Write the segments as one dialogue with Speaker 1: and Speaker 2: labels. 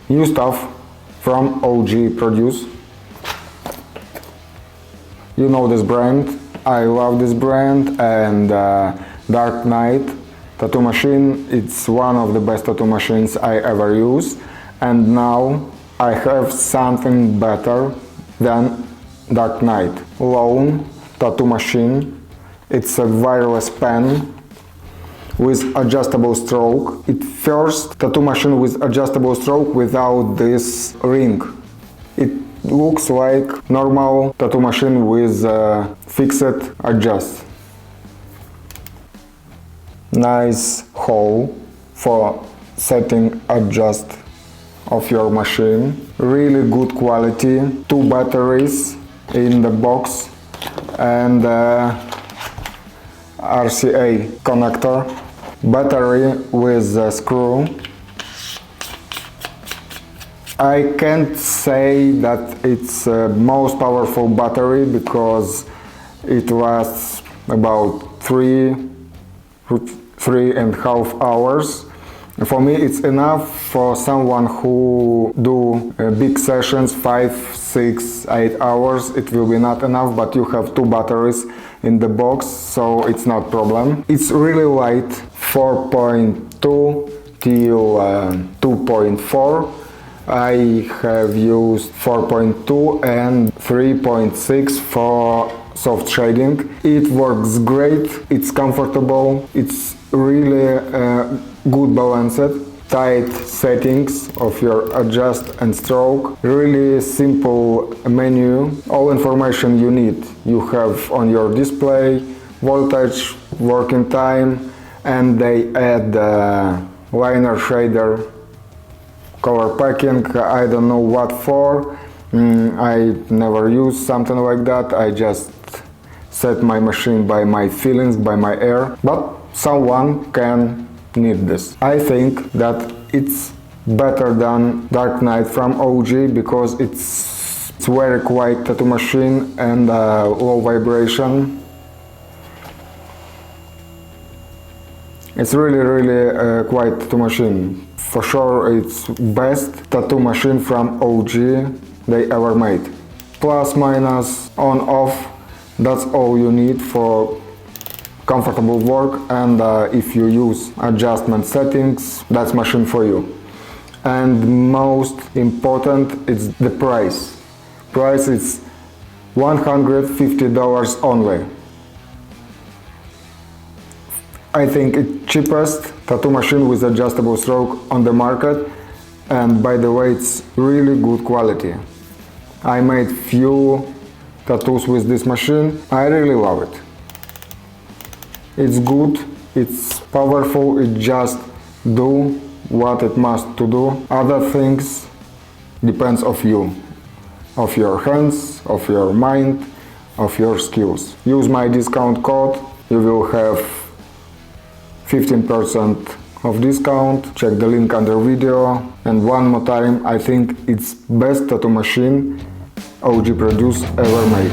Speaker 1: new stuff from OG Produce. You know this brand, I love this brand, and Dark Knight tattoo machine, it's one of the best tattoo machines I ever use, and now I have something better than Dark Knight. Yilong tattoo machine, it's a wireless pen with adjustable stroke. It's first tattoo machine with adjustable stroke without this ring. It looks like normal tattoo machine with fixed adjust. Nice hole for setting adjust of your machine. Really good quality. 2 batteries in the box and RCA connector. Battery with a screw. I can't say that it's the most powerful battery because it lasts about 3.5 hours. For me it's enough. For someone who do big sessions, 5, 6, 8 hours, it will be not enough, but you have 2 batteries in the box, so it's not problem. It's really light, 4.2 till 2.4. I have used 4.2 and 3.6 for soft shading. It works great, it's comfortable, it's really good balanced. Tight settings of your adjust and stroke. Really simple menu. All information you need you have on your display, voltage, working time, and they add liner shader, color packing. I don't know what for. I never use something like that. I just set my machine by my feelings, by my air, but someone can need this. I think that it's better than Dark Knight from OG because it's very quiet tattoo machine and low vibration. It's really quiet tattoo machine. For sure it's best tattoo machine from OG they ever made. Plus, minus, on, off, that's all you need for comfortable work, and if you use adjustment settings, that's machine for you. And most important, it's the price. Price is $150 only. I think it's cheapest tattoo machine with adjustable stroke on the market, and by the way, it's really good quality. I made few tattoos with this machine. I really love it. It's good, it's powerful, it just do what it must to do. Other things depends of you, of your hands, of your mind, of your skills. Use my discount code, you will have 15% of discount. Check the link under video. And one more time, I think it's best tattoo machine OG Produce ever made.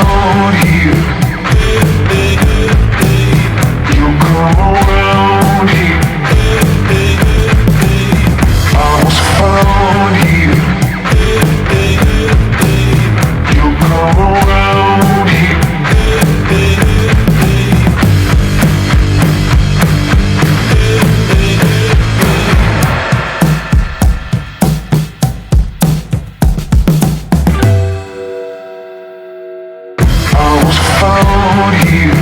Speaker 2: found here. You come around here. I was found here. You come around here. I was found here.